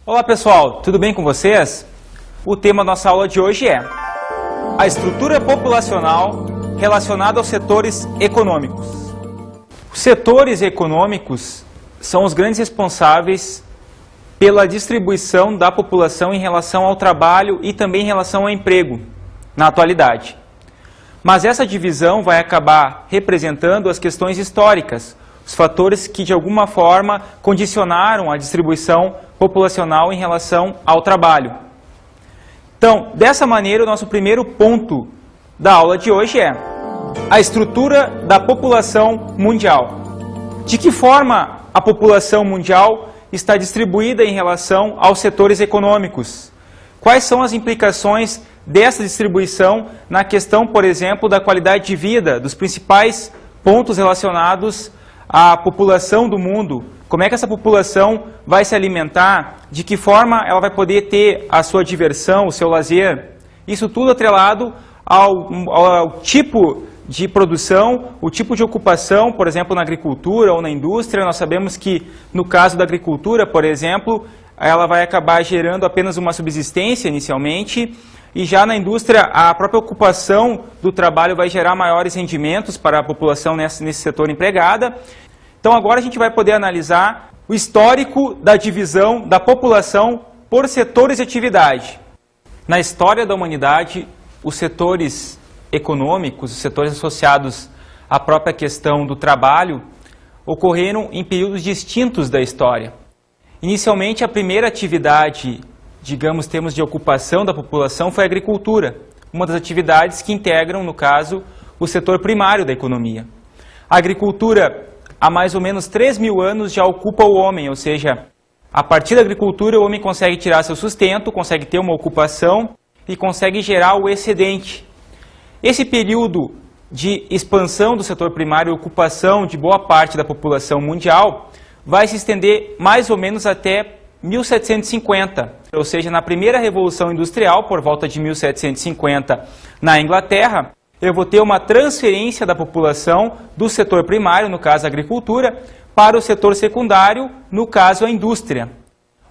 Olá pessoal, tudo bem com vocês? O tema da nossa aula de hoje é a estrutura populacional relacionada aos setores econômicos. Os setores econômicos são os grandes responsáveis pela distribuição da população em relação ao trabalho e também em relação ao emprego, na atualidade. Mas essa divisão vai acabar representando as questões históricas, os fatores que de alguma forma condicionaram a distribuição populacional em relação ao trabalho. Então, dessa maneira, o nosso primeiro ponto da aula de hoje é a estrutura da população mundial. De que forma a população mundial está distribuída em relação aos setores econômicos? Quais são as implicações dessa distribuição na questão, por exemplo, da qualidade de vida, dos principais pontos relacionados à população do mundo? Como é que essa população vai se alimentar? De que forma ela vai poder ter a sua diversão, o seu lazer? Isso tudo atrelado ao tipo de produção, o tipo de ocupação, por exemplo, na agricultura ou na indústria. Nós sabemos que, no caso da agricultura, por exemplo, ela vai acabar gerando apenas uma subsistência inicialmente, e já na indústria, a própria ocupação do trabalho vai gerar maiores rendimentos para a população nesse setor empregada. Então agora a gente vai poder analisar o histórico da divisão da população por setores de atividade. Na história da humanidade, os setores econômicos, os setores associados à própria questão do trabalho, ocorreram em períodos distintos da história. Inicialmente, a primeira atividade, digamos, termos de ocupação da população, foi a agricultura, uma das atividades que integram, no caso, o setor primário da economia. A agricultura, há mais ou menos 3.000 anos, já ocupa o homem, ou seja, a partir da agricultura o homem consegue tirar seu sustento, consegue ter uma ocupação e consegue gerar o excedente. Esse período de expansão do setor primário e ocupação de boa parte da população mundial vai se estender mais ou menos até 1750, ou seja, na primeira Revolução Industrial, por volta de 1750, na Inglaterra, eu vou ter uma transferência da população do setor primário, no caso a agricultura, para o setor secundário, no caso a indústria.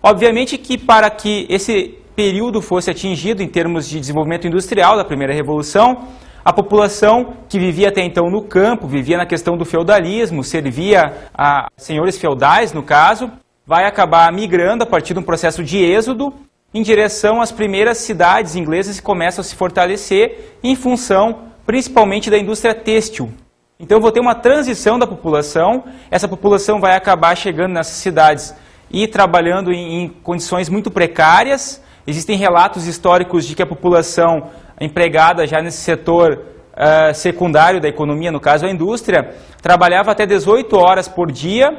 Obviamente que para que esse período fosse atingido em termos de desenvolvimento industrial da primeira revolução, a população que vivia até então no campo, vivia na questão do feudalismo, servia a senhores feudais, no caso, vai acabar migrando a partir de um processo de êxodo em direção às primeiras cidades inglesas que começam a se fortalecer em função principalmente da indústria têxtil. Então eu vou ter uma transição da população, essa população vai acabar chegando nessas cidades e trabalhando em condições muito precárias. Existem relatos históricos de que a população empregada já nesse setor secundário da economia, no caso a indústria, trabalhava até 18 horas por dia,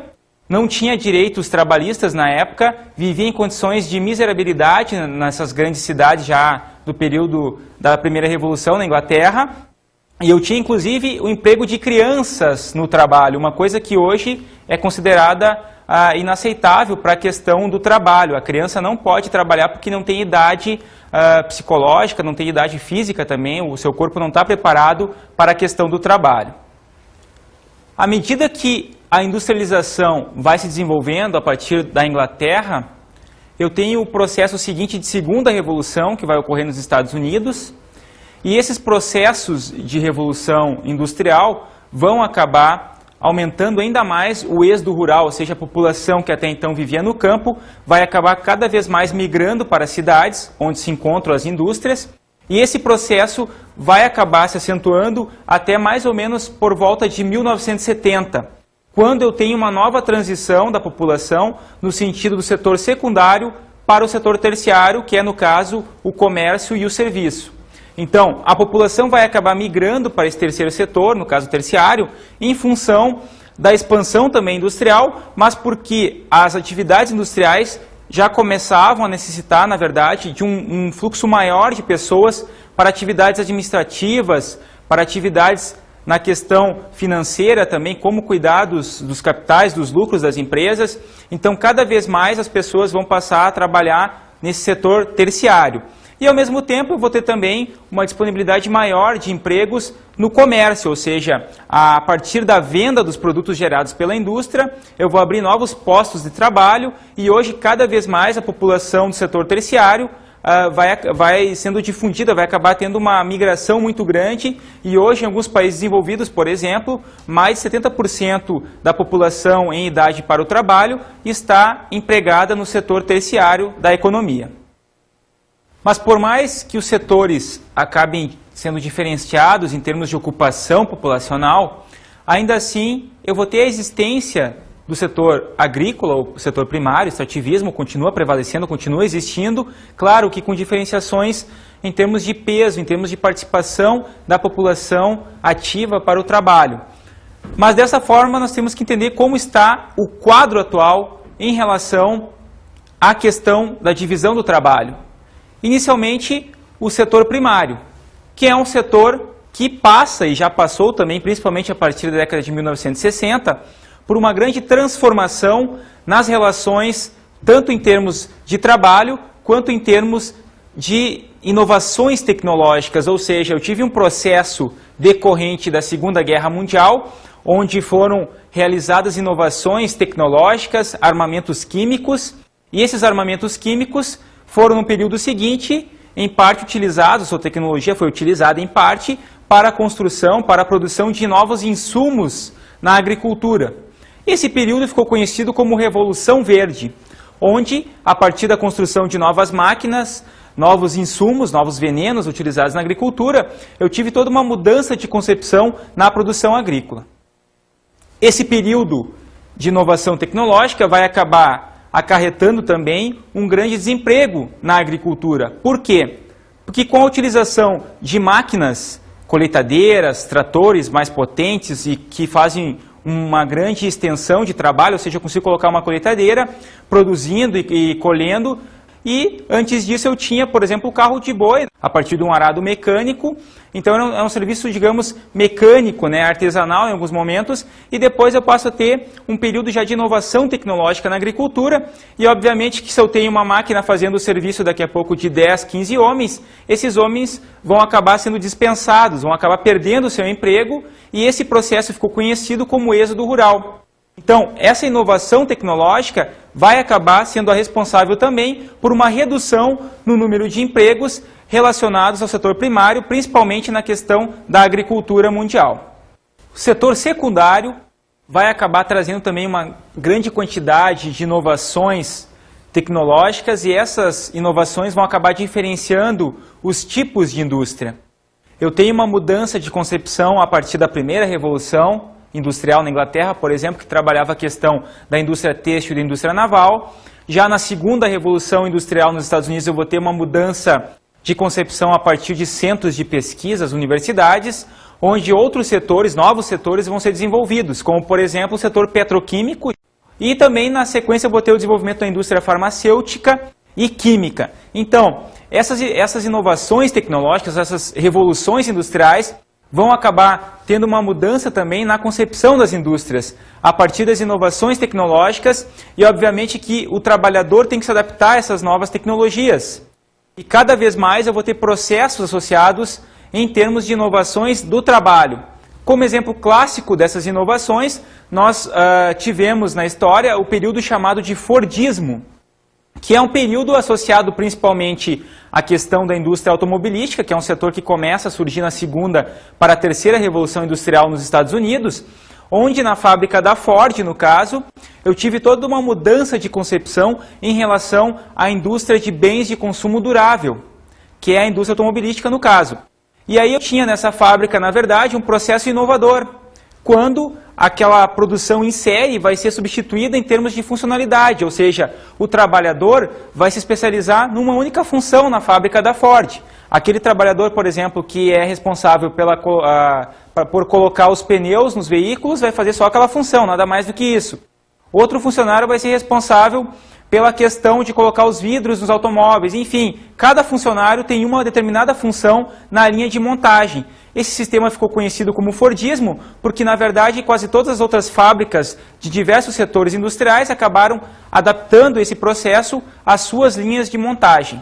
não tinha direitos trabalhistas na época, vivia em condições de miserabilidade nessas grandes cidades já do período da primeira revolução na Inglaterra. E eu tinha inclusive o emprego de crianças no trabalho, uma coisa que hoje é considerada inaceitável para a questão do trabalho. A criança não pode trabalhar porque não tem idade psicológica, não tem idade física também, o seu corpo não está preparado para a questão do trabalho. À medida que a industrialização vai se desenvolvendo a partir da Inglaterra, eu tenho o processo seguinte de segunda revolução que vai ocorrer nos Estados Unidos, e esses processos de revolução industrial vão acabar aumentando ainda mais o êxodo rural, ou seja, a população que até então vivia no campo vai acabar cada vez mais migrando para as cidades, onde se encontram as indústrias, e esse processo vai acabar se acentuando até mais ou menos por volta de 1970, quando eu tenho uma nova transição da população no sentido do setor secundário para o setor terciário, que é, no caso, o comércio e o serviço. Então, a população vai acabar migrando para esse terceiro setor, no caso terciário, em função da expansão também industrial, mas porque as atividades industriais já começavam a necessitar, na verdade, de um fluxo maior de pessoas para atividades administrativas, para atividades na questão financeira também, como cuidar dos capitais, dos lucros das empresas. Então, cada vez mais as pessoas vão passar a trabalhar nesse setor terciário. e ao mesmo tempo eu vou ter também uma disponibilidade maior de empregos no comércio, ou seja, a partir da venda dos produtos gerados pela indústria, eu vou abrir novos postos de trabalho e hoje cada vez mais a população do setor terciário vai sendo difundida, vai acabar tendo uma migração muito grande e hoje em alguns países desenvolvidos, por exemplo, mais de 70% da população em idade para o trabalho está empregada no setor terciário da economia. Mas por mais que os setores acabem sendo diferenciados em termos de ocupação populacional, ainda assim eu vou ter a existência do setor agrícola, o setor primário, o extrativismo continua prevalecendo, continua existindo, claro que com diferenciações em termos de peso, em termos de participação da população ativa para o trabalho. Mas dessa forma nós temos que entender como está o quadro atual em relação à questão da divisão do trabalho. Inicialmente, o setor primário, que é um setor que passa e já passou também, principalmente a partir da década de 1960, por uma grande transformação nas relações, tanto em termos de trabalho, quanto em termos de inovações tecnológicas, ou seja, eu tive um processo decorrente da Segunda Guerra Mundial, onde foram realizadas inovações tecnológicas, armamentos químicos, e esses armamentos químicos foram no período seguinte, em parte utilizados, a tecnologia foi utilizada em parte para a construção, para a produção de novos insumos na agricultura. Esse período ficou conhecido como Revolução Verde, onde, a partir da construção de novas máquinas, novos insumos, novos venenos utilizados na agricultura, eu tive toda uma mudança de concepção na produção agrícola. Esse período de inovação tecnológica vai acabar acarretando também um grande desemprego na agricultura. Por quê? Porque com a utilização de máquinas colheitadeiras, tratores mais potentes e que fazem uma grande extensão de trabalho, ou seja, eu consigo colocar uma colheitadeira produzindo e colhendo, e antes disso eu tinha, por exemplo, o carro de boi, a partir de um arado mecânico, então é um serviço, digamos, mecânico, né, artesanal em alguns momentos, e depois eu passo a ter um período já de inovação tecnológica na agricultura, e obviamente que se eu tenho uma máquina fazendo o serviço daqui a pouco de 10, 15 homens, esses homens vão acabar sendo dispensados, vão acabar perdendo o seu emprego, e esse processo ficou conhecido como êxodo rural. Então, essa inovação tecnológica vai acabar sendo a responsável também por uma redução no número de empregos relacionados ao setor primário, principalmente na questão da agricultura mundial. O setor secundário vai acabar trazendo também uma grande quantidade de inovações tecnológicas e essas inovações vão acabar diferenciando os tipos de indústria. Eu tenho uma mudança de concepção a partir da primeira revolução industrial na Inglaterra, por exemplo, que trabalhava a questão da indústria têxtil e da indústria naval. Já na segunda revolução industrial nos Estados Unidos eu vou ter uma mudança de concepção a partir de centros de pesquisas, universidades, onde outros setores, novos setores vão ser desenvolvidos, como por exemplo o setor petroquímico. E também na sequência eu vou ter o desenvolvimento da indústria farmacêutica e química. Então, essas inovações tecnológicas, essas revoluções industriais, vão acabar tendo uma mudança também na concepção das indústrias, a partir das inovações tecnológicas e, obviamente, que o trabalhador tem que se adaptar a essas novas tecnologias. E cada vez mais eu vou ter processos associados em termos de inovações do trabalho. Como exemplo clássico dessas inovações, nós tivemos na história o período chamado de Fordismo, que é um período associado principalmente à questão da indústria automobilística, que é um setor que começa a surgir na segunda para a terceira revolução industrial nos Estados Unidos, onde na fábrica da Ford, no caso, eu tive toda uma mudança de concepção em relação à indústria de bens de consumo durável, que é a indústria automobilística no caso. E aí eu tinha nessa fábrica, na verdade, um processo inovador, quando aquela produção em série vai ser substituída em termos de funcionalidade, ou seja, o trabalhador vai se especializar numa única função na fábrica da Ford. Aquele trabalhador, por exemplo, que é responsável por colocar os pneus nos veículos, vai fazer só aquela função, nada mais do que isso. Outro funcionário vai ser responsável pela questão de colocar os vidros nos automóveis, enfim, cada funcionário tem uma determinada função na linha de montagem. Esse sistema ficou conhecido como Fordismo, porque na verdade quase todas as outras fábricas de diversos setores industriais acabaram adaptando esse processo às suas linhas de montagem.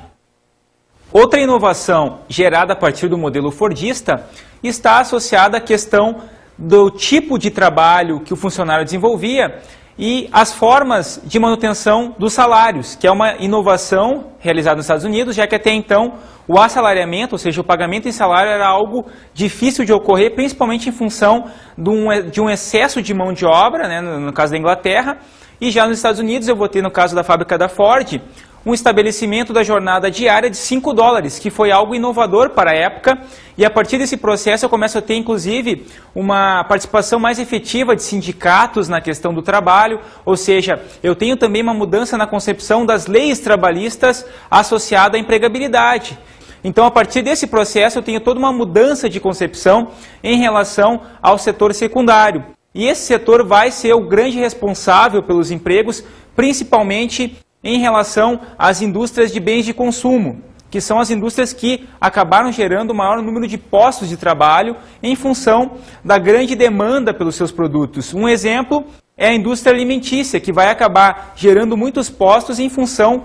Outra inovação gerada a partir do modelo fordista está associada à questão do tipo de trabalho que o funcionário desenvolvia e as formas de manutenção dos salários, que é uma inovação realizada nos Estados Unidos, já que até então o assalariamento, ou seja, o pagamento em salário era algo difícil de ocorrer, principalmente em função de um excesso de mão de obra, né, no caso da Inglaterra, e já nos Estados Unidos eu vou ter, no caso da fábrica da Ford, um estabelecimento da jornada diária de $5, que foi algo inovador para a época, e a partir desse processo eu começo a ter, inclusive, uma participação mais efetiva de sindicatos na questão do trabalho, ou seja, eu tenho também uma mudança na concepção das leis trabalhistas associada à empregabilidade. Então, a partir desse processo, eu tenho toda uma mudança de concepção em relação ao setor secundário. E esse setor vai ser o grande responsável pelos empregos, principalmente em relação às indústrias de bens de consumo, que são as indústrias que acabaram gerando o maior número de postos de trabalho em função da grande demanda pelos seus produtos. Um exemplo é a indústria alimentícia, que vai acabar gerando muitos postos em função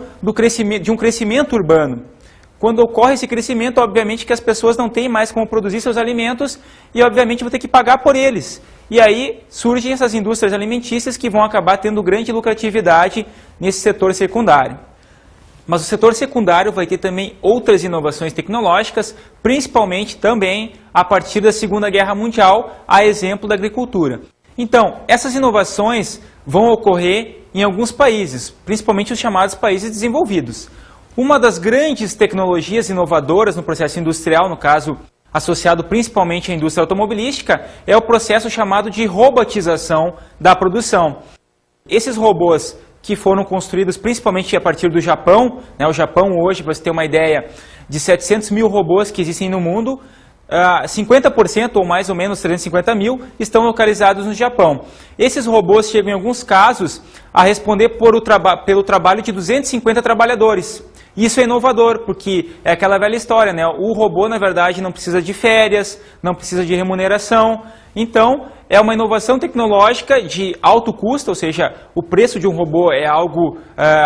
de um crescimento urbano. Quando ocorre esse crescimento, obviamente que as pessoas não têm mais como produzir seus alimentos e, obviamente, vão ter que pagar por eles. E aí surgem essas indústrias alimentícias que vão acabar tendo grande lucratividade nesse setor secundário. Mas o setor secundário vai ter também outras inovações tecnológicas, principalmente também a partir da Segunda Guerra Mundial, a exemplo da agricultura. Então, essas inovações vão ocorrer em alguns países, principalmente os chamados países desenvolvidos. Uma das grandes tecnologias inovadoras no processo industrial, no caso associado principalmente à indústria automobilística, é o processo chamado de robotização da produção. Esses robôs que foram construídos principalmente a partir do Japão, né, o Japão hoje, para você ter uma ideia, de 700 mil robôs que existem no mundo, 50% ou mais ou menos 350 mil estão localizados no Japão. Esses robôs chegam em alguns casos a responder pelo trabalho de 250 trabalhadores. Isso é inovador, porque é aquela velha história, né? O robô, na verdade, não precisa de férias, não precisa de remuneração. Então, é uma inovação tecnológica de alto custo, ou seja, o preço de um robô é algo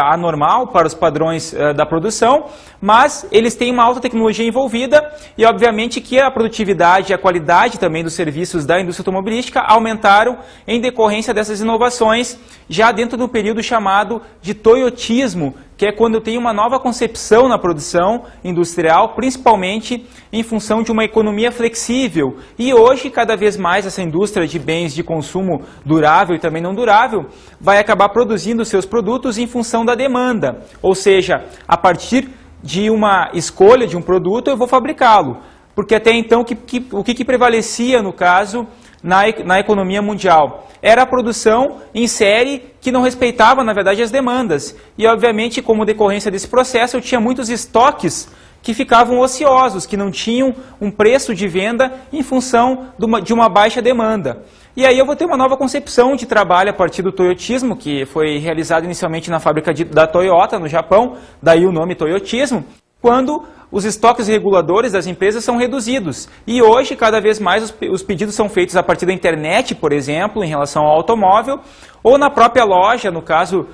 anormal para os padrões da produção, mas eles têm uma alta tecnologia envolvida e, obviamente, que a produtividade e a qualidade também dos serviços da indústria automobilística aumentaram em decorrência dessas inovações, já dentro do período chamado de toyotismo, que é quando eu tenho uma nova concepção na produção industrial, principalmente em função de uma economia flexível. E hoje, cada vez mais, essa indústria de bens de consumo durável e também não durável vai acabar produzindo seus produtos em função da demanda. Ou seja, a partir de uma escolha de um produto, eu vou fabricá-lo. Porque até então, o que prevalecia, no caso, na economia mundial? Era a produção em série que não respeitava, na verdade, as demandas. E, obviamente, como decorrência desse processo, eu tinha muitos estoques que ficavam ociosos, que não tinham um preço de venda em função de uma baixa demanda. E aí eu vou ter uma nova concepção de trabalho a partir do toyotismo, que foi realizado inicialmente na fábrica da Toyota, no Japão, daí o nome toyotismo, quando os estoques reguladores das empresas são reduzidos. E hoje, cada vez mais, os pedidos são feitos a partir da internet, por exemplo, em relação ao automóvel, ou na própria loja, no caso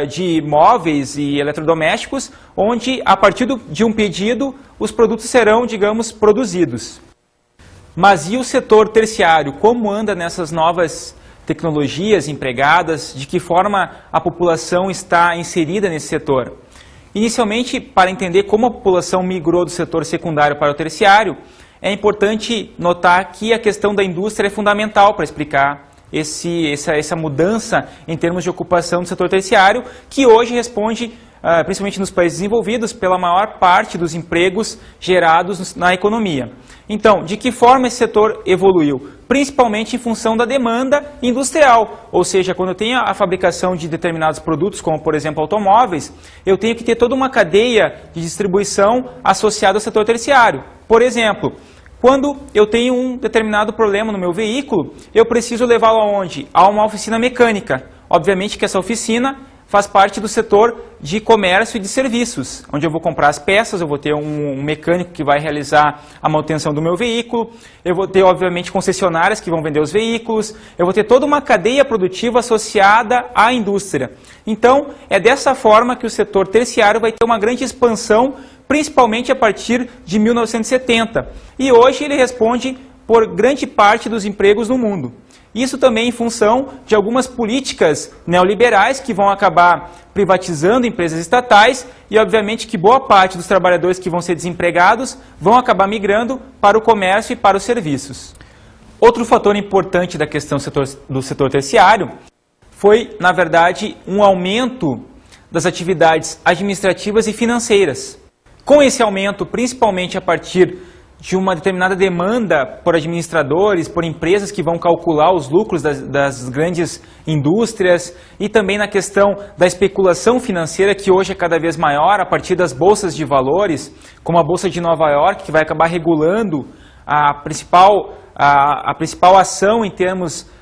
de móveis e eletrodomésticos, onde, a partir de um pedido, os produtos serão, digamos, produzidos. Mas e o setor terciário? Como anda nessas novas tecnologias empregadas? De que forma a população está inserida nesse setor? Inicialmente, para entender como a população migrou do setor secundário para o terciário, é importante notar que a questão da indústria é fundamental para explicar essa mudança em termos de ocupação do setor terciário, que hoje responde, principalmente nos países desenvolvidos, pela maior parte dos empregos gerados na economia. Então, de que forma esse setor evoluiu? Principalmente em função da demanda industrial, ou seja, quando eu tenho a fabricação de determinados produtos, como por exemplo automóveis, eu tenho que ter toda uma cadeia de distribuição associada ao setor terciário. Por exemplo, quando eu tenho um determinado problema no meu veículo, eu preciso levá-lo aonde? A uma oficina mecânica. Obviamente que essa oficina faz parte do setor de comércio e de serviços, onde eu vou comprar as peças, eu vou ter um mecânico que vai realizar a manutenção do meu veículo, eu vou ter, obviamente, concessionárias que vão vender os veículos, eu vou ter toda uma cadeia produtiva associada à indústria. Então, é dessa forma que o setor terciário vai ter uma grande expansão, principalmente a partir de 1970. E hoje ele responde por grande parte dos empregos no mundo. Isso também em função de algumas políticas neoliberais que vão acabar privatizando empresas estatais e, obviamente, que boa parte dos trabalhadores que vão ser desempregados vão acabar migrando para o comércio e para os serviços. Outro fator importante da questão do setor terciário foi, na verdade, um aumento das atividades administrativas e financeiras. Com esse aumento, principalmente a partir de uma determinada demanda por administradores, por empresas que vão calcular os lucros das grandes indústrias e também na questão da especulação financeira, que hoje é cada vez maior a partir das bolsas de valores, como a Bolsa de Nova York, que vai acabar regulando a principal ação em termos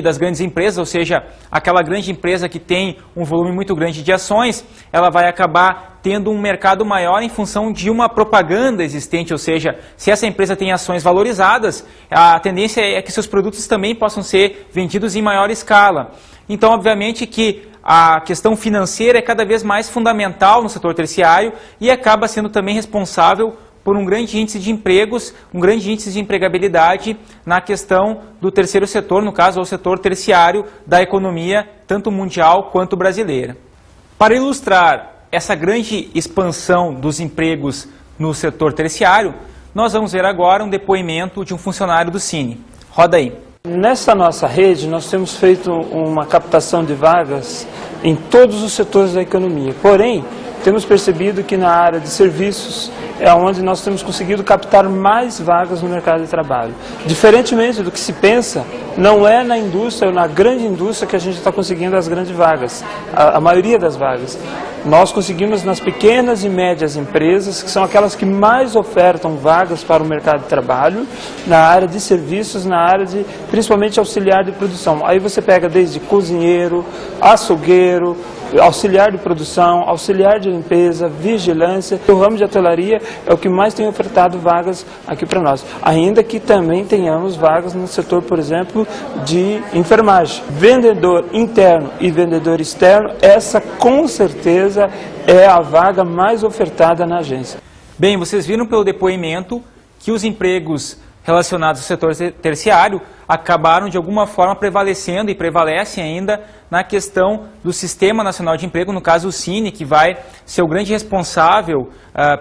das grandes empresas, ou seja, aquela grande empresa que tem um volume muito grande de ações, ela vai acabar tendo um mercado maior em função de uma propaganda existente, ou seja, se essa empresa tem ações valorizadas, a tendência é que seus produtos também possam ser vendidos em maior escala. Então, obviamente que a questão financeira é cada vez mais fundamental no setor terciário e acaba sendo também responsável por um grande índice de empregos, um grande índice de empregabilidade na questão do terceiro setor, no caso, o setor terciário da economia, tanto mundial quanto brasileira. Para ilustrar essa grande expansão dos empregos no setor terciário, nós vamos ver agora um depoimento de um funcionário do Cine. Roda aí. Nessa nossa rede, nós temos feito uma captação de vagas em todos os setores da economia. Porém, temos percebido que na área de serviços é onde nós temos conseguido captar mais vagas no mercado de trabalho. Diferentemente do que se pensa, não é na indústria ou na grande indústria que a gente está conseguindo as grandes vagas, a maioria das vagas. Nós conseguimos nas pequenas e médias empresas, que são aquelas que mais ofertam vagas para o mercado de trabalho, na área de serviços, na área de, principalmente, auxiliar de produção. Aí você pega desde cozinheiro, açougueiro, auxiliar de produção, auxiliar de limpeza, vigilância. O ramo de hotelaria é o que mais tem ofertado vagas aqui para nós. Ainda que também tenhamos vagas no setor, por exemplo, de enfermagem. Vendedor interno e vendedor externo, essa com certeza é a vaga mais ofertada na agência. Bem, vocês viram pelo depoimento que os empregos relacionados ao setor terciário acabaram de alguma forma prevalecendo e prevalecem ainda na questão do Sistema Nacional de Emprego, no caso o Cine, que vai ser o grande responsável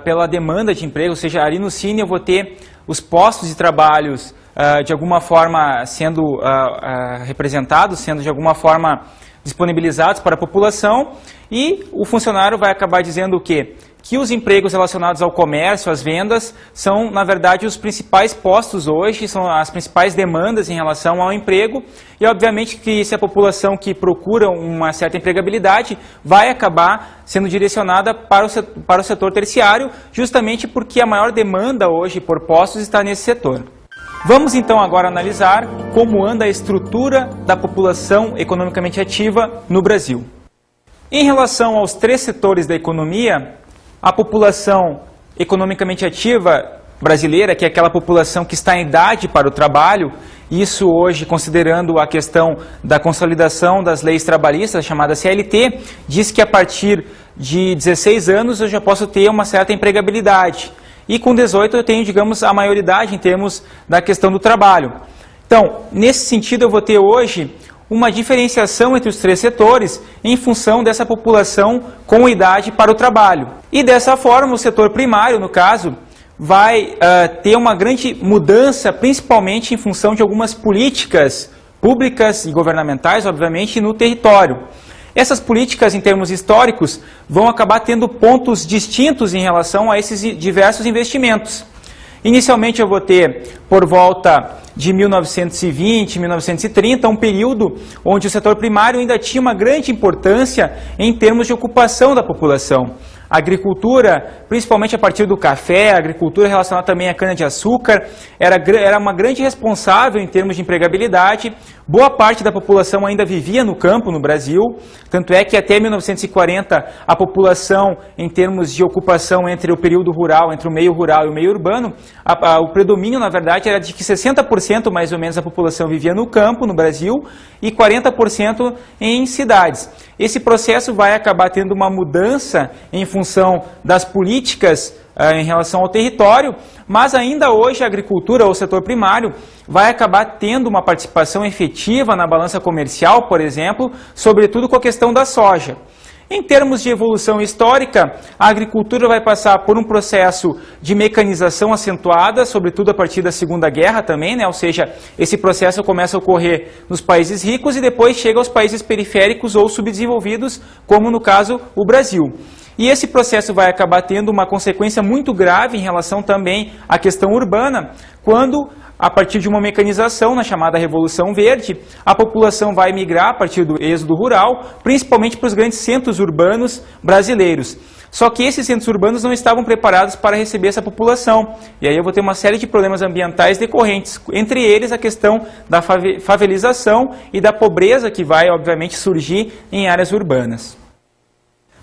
pela demanda de emprego, ou seja, ali no Cine eu vou ter os postos de trabalhos de alguma forma sendo representados, sendo de alguma forma disponibilizados para a população, e o funcionário vai acabar dizendo o quê? Que os empregos relacionados ao comércio, às vendas, são, na verdade, os principais postos hoje, são as principais demandas em relação ao emprego, e obviamente que se a população que procura uma certa empregabilidade vai acabar sendo direcionada para o setor terciário, justamente porque a maior demanda hoje por postos está nesse setor. Vamos então agora analisar como anda a estrutura da população economicamente ativa no Brasil. Em relação aos três setores da economia, a população economicamente ativa brasileira, que é aquela população que está em idade para o trabalho, isso hoje considerando a questão da consolidação das leis trabalhistas, chamada CLT, diz que a partir de 16 anos eu já posso ter uma certa empregabilidade. E com 18 eu tenho, digamos, a maioridade em termos da questão do trabalho. Então, nesse sentido eu vou ter hoje uma diferenciação entre os três setores em função dessa população com idade para o trabalho. E dessa forma, o setor primário, no caso, vai ter uma grande mudança, principalmente em função de algumas políticas públicas e governamentais, obviamente, no território. Essas políticas, em termos históricos, vão acabar tendo pontos distintos em relação a esses diversos investimentos. Inicialmente eu vou ter, por volta de 1920, 1930, um período onde o setor primário ainda tinha uma grande importância em termos de ocupação da população. A agricultura, principalmente a partir do café, a agricultura relacionada também à cana-de-açúcar, era uma grande responsável em termos de empregabilidade. Boa parte da população ainda vivia no campo no Brasil, tanto é que até 1940 a população, em termos de ocupação entre o período rural, entre o meio rural e o meio urbano, o predomínio, na verdade, era de que 60% mais ou menos da população vivia no campo no Brasil e 40% em cidades. Esse processo vai acabar tendo uma mudança em função função das políticas em relação ao território, mas ainda hoje a agricultura, ou o setor primário, vai acabar tendo uma participação efetiva na balança comercial, por exemplo, sobretudo com a questão da soja. Em termos de evolução histórica, a agricultura vai passar por um processo de mecanização acentuada, sobretudo a partir da Segunda Guerra também, né? Ou seja, esse processo começa a ocorrer nos países ricos e depois chega aos países periféricos ou subdesenvolvidos, como no caso o Brasil. E esse processo vai acabar tendo uma consequência muito grave em relação também à questão urbana, quando, a partir de uma mecanização, na chamada Revolução Verde, a população vai migrar a partir do êxodo rural, principalmente para os grandes centros urbanos brasileiros. Só que esses centros urbanos não estavam preparados para receber essa população. E aí eu vou ter uma série de problemas ambientais decorrentes, entre eles a questão da favelização e da pobreza que vai, obviamente, surgir em áreas urbanas.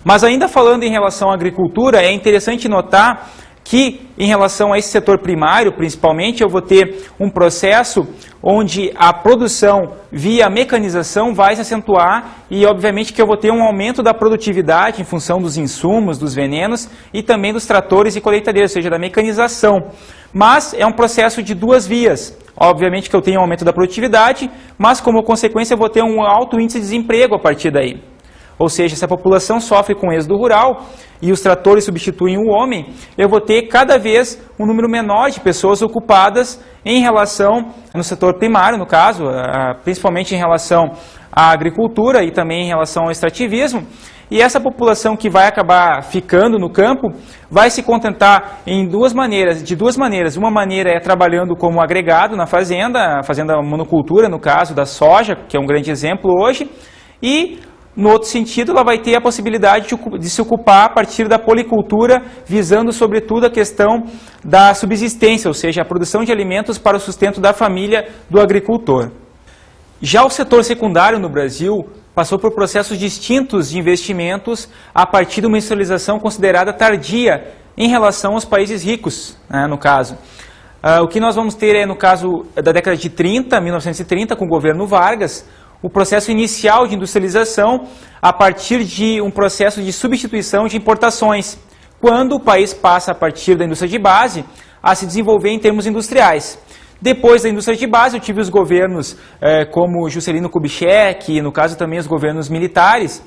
Mas ainda falando em relação à agricultura, é interessante notar que, em relação a esse setor primário, principalmente, eu vou ter um processo onde a produção via mecanização vai se acentuar e, obviamente, que eu vou ter um aumento da produtividade em função dos insumos, dos venenos e também dos tratores e colheitadeiras, ou seja, da mecanização. Mas é um processo de duas vias. Obviamente que eu tenho um aumento da produtividade, mas, como consequência, eu vou ter um alto índice de desemprego a partir daí. Ou seja, se a população sofre com o êxodo rural e os tratores substituem o homem, eu vou ter cada vez um número menor de pessoas ocupadas em relação, no setor primário, no caso, principalmente em relação à agricultura e também em relação ao extrativismo. E essa população que vai acabar ficando no campo vai se contentar de duas maneiras. Uma maneira é trabalhando como agregado na fazenda, a fazenda monocultura, no caso da soja, que é um grande exemplo hoje, e no outro sentido, ela vai ter a possibilidade de se ocupar a partir da policultura, visando sobretudo a questão da subsistência, ou seja, a produção de alimentos para o sustento da família do agricultor. Já o setor secundário no Brasil passou por processos distintos de investimentos a partir de uma industrialização considerada tardia em relação aos países ricos, né, no caso. O que nós vamos ter é, no caso da década de 1930, com o governo Vargas, o processo inicial de industrialização a partir de um processo de substituição de importações, quando o país passa, a partir da indústria de base, a se desenvolver em termos industriais. Depois da indústria de base, eu tive os governos como Juscelino Kubitschek, e no caso também os governos militares,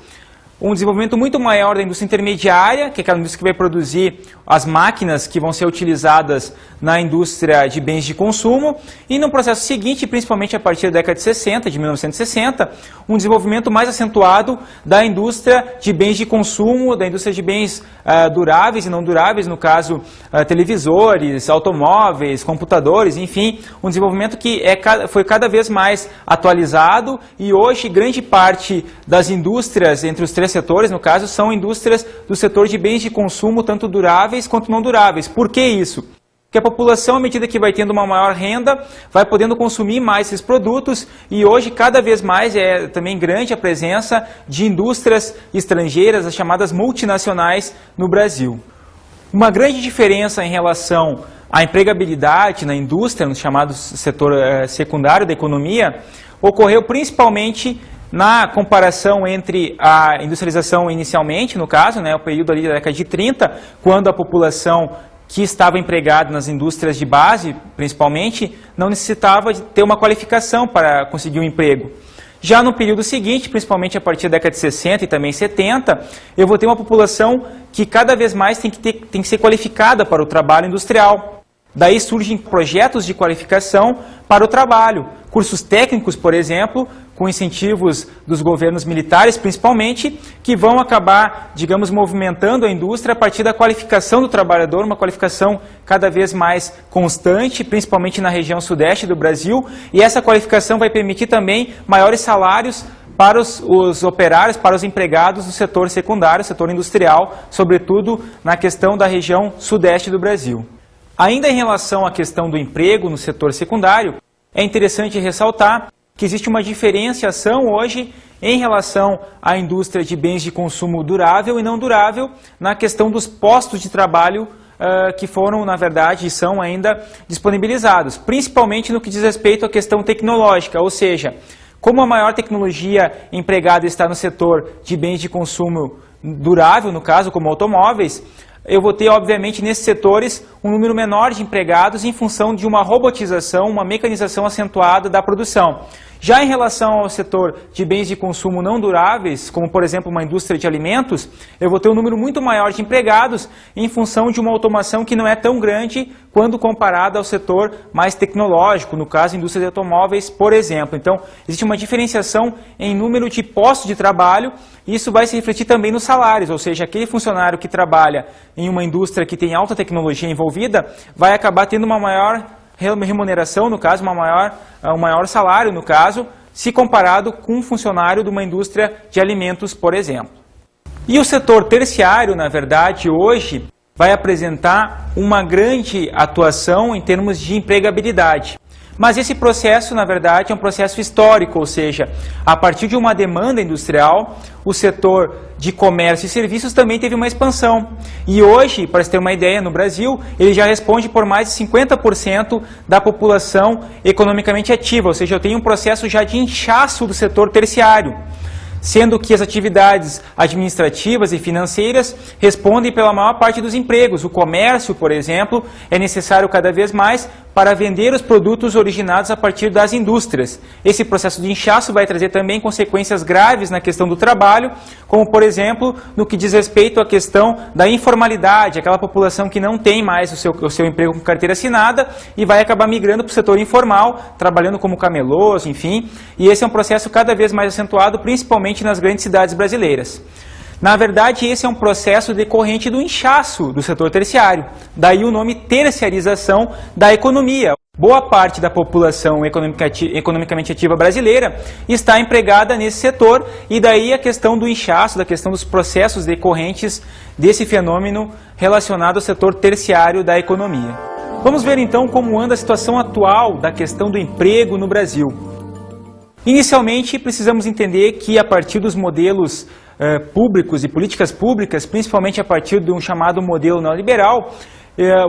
um desenvolvimento muito maior da indústria intermediária, que é aquela indústria que vai produzir as máquinas que vão ser utilizadas na indústria de bens de consumo, e no processo seguinte, principalmente a partir da década de 60, de 1960, um desenvolvimento mais acentuado da indústria de bens de consumo, da indústria de bens duráveis e não duráveis, no caso televisores, automóveis, computadores, enfim, um desenvolvimento que foi cada vez mais atualizado, e hoje grande parte das indústrias, entre os três setores, no caso, são indústrias do setor de bens de consumo, tanto duráveis quanto não duráveis. Por que isso? Porque a população, à medida que vai tendo uma maior renda, vai podendo consumir mais esses produtos, e hoje cada vez mais é também grande a presença de indústrias estrangeiras, as chamadas multinacionais, no Brasil. Uma grande diferença em relação à empregabilidade na indústria, no chamado setor secundário da economia, ocorreu principalmente na comparação entre a industrialização inicialmente, no caso, né, o período ali da década de 30, quando a população que estava empregada nas indústrias de base, principalmente, não necessitava de ter uma qualificação para conseguir um emprego. Já no período seguinte, principalmente a partir da década de 60 e também 70, eu vou ter uma população que cada vez mais tem que ser qualificada para o trabalho industrial. Daí surgem projetos de qualificação para o trabalho, cursos técnicos, por exemplo, com incentivos dos governos militares, principalmente, que vão acabar, digamos, movimentando a indústria a partir da qualificação do trabalhador, uma qualificação cada vez mais constante, principalmente na região sudeste do Brasil, e essa qualificação vai permitir também maiores salários para os operários, para os empregados do setor secundário, setor industrial, sobretudo na questão da região sudeste do Brasil. Ainda em relação à questão do emprego no setor secundário, é interessante ressaltar que existe uma diferenciação hoje em relação à indústria de bens de consumo durável e não durável na questão dos postos de trabalho que foram, na verdade, e são ainda disponibilizados, principalmente no que diz respeito à questão tecnológica, ou seja, Como a maior tecnologia empregada está no setor de bens de consumo durável, no caso, como automóveis, eu vou ter, obviamente, nesses setores, um número menor de empregados em função de uma robotização, uma mecanização acentuada da produção. Já em relação ao setor de bens de consumo não duráveis, como, por exemplo, uma indústria de alimentos, eu vou ter um número muito maior de empregados em função de uma automação que não é tão grande quando comparada ao setor mais tecnológico, no caso, indústria de automóveis, por exemplo. Então, existe uma diferenciação em número de postos de trabalho e isso vai se refletir também nos salários, ou seja, aquele funcionário que trabalha em uma indústria que tem alta tecnologia envolvida vai acabar tendo uma maior remuneração, no caso, um maior salário, no caso, se comparado com um funcionário de uma indústria de alimentos, por exemplo. E o setor terciário, na verdade, hoje vai apresentar uma grande atuação em termos de empregabilidade. Mas esse processo, na verdade, é um processo histórico, ou seja, a partir de uma demanda industrial, o setor de comércio e serviços também teve uma expansão. E hoje, para você ter uma ideia, no Brasil, ele já responde por mais de 50% da população economicamente ativa, ou seja, eu tenho um processo já de inchaço do setor terciário, sendo que as atividades administrativas e financeiras respondem pela maior parte dos empregos. O comércio, por exemplo, é necessário cada vez mais para vender os produtos originados a partir das indústrias. Esse processo de inchaço vai trazer também consequências graves na questão do trabalho, como, por exemplo, no que diz respeito à questão da informalidade, aquela população que não tem mais o seu emprego com carteira assinada e vai acabar migrando para o setor informal, trabalhando como camelôs, enfim. E esse é um processo cada vez mais acentuado, principalmente nas grandes cidades brasileiras. Na verdade, esse é um processo decorrente do inchaço do setor terciário, daí o nome terciarização da economia. Boa parte da população economicamente ativa brasileira está empregada nesse setor e daí a questão do inchaço, da questão dos processos decorrentes desse fenômeno relacionado ao setor terciário da economia. Vamos ver então como anda a situação atual da questão do emprego no Brasil. Inicialmente, precisamos entender que a partir dos modelos públicos e políticas públicas, principalmente a partir de um chamado modelo neoliberal,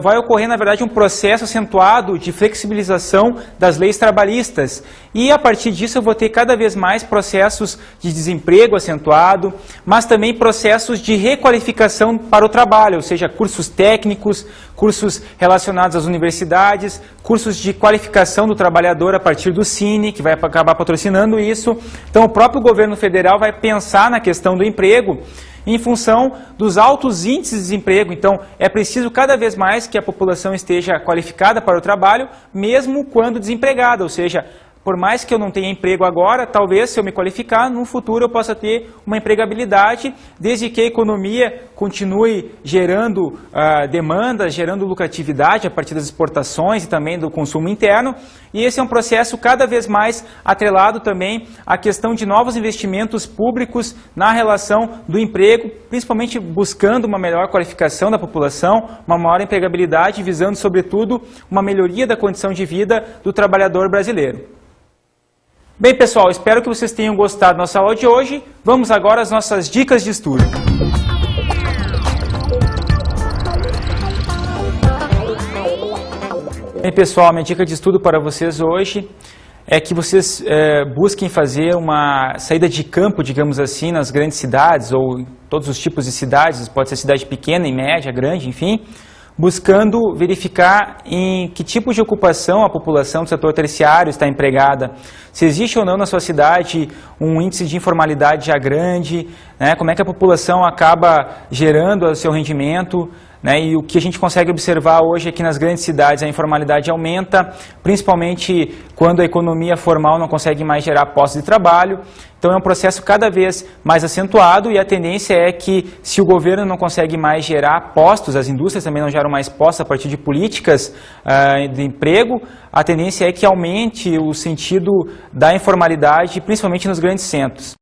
vai ocorrer, na verdade, um processo acentuado de flexibilização das leis trabalhistas. E, a partir disso, eu vou ter cada vez mais processos de desemprego acentuado, mas também processos de requalificação para o trabalho, ou seja, cursos técnicos, cursos relacionados às universidades, cursos de qualificação do trabalhador a partir do Cine, que vai acabar patrocinando isso. Então, o próprio governo federal vai pensar na questão do emprego em função dos altos índices de desemprego. Então, é preciso cada vez mais que a população esteja qualificada para o trabalho, mesmo quando desempregada, ou seja, por mais que eu não tenha emprego agora, talvez, se eu me qualificar, no futuro eu possa ter uma empregabilidade, desde que a economia continue gerando demandas, gerando lucratividade a partir das exportações e também do consumo interno. E esse é um processo cada vez mais atrelado também à questão de novos investimentos públicos na relação do emprego, principalmente buscando uma melhor qualificação da população, uma maior empregabilidade, visando, sobretudo, uma melhoria da condição de vida do trabalhador brasileiro. Bem, pessoal, espero que vocês tenham gostado da nossa aula de hoje. Vamos agora às nossas dicas de estudo. Bem, pessoal, minha dica de estudo para vocês hoje é que vocês busquem fazer uma saída de campo, digamos assim, nas grandes cidades ou em todos os tipos de cidades, pode ser cidade pequena, em média, grande, enfim, buscando verificar em que tipo de ocupação a população do setor terciário está empregada, se existe ou não na sua cidade um índice de informalidade já grande, né, como é que a população acaba gerando o seu rendimento, né, e o que a gente consegue observar hoje é que nas grandes cidades a informalidade aumenta, principalmente quando a economia formal não consegue mais gerar postos de trabalho. Então é um processo cada vez mais acentuado e a tendência é que se o governo não consegue mais gerar postos, as indústrias também não geram mais postos a partir de políticas de emprego, a tendência é que aumente o sentido da informalidade, principalmente nos grandes centros.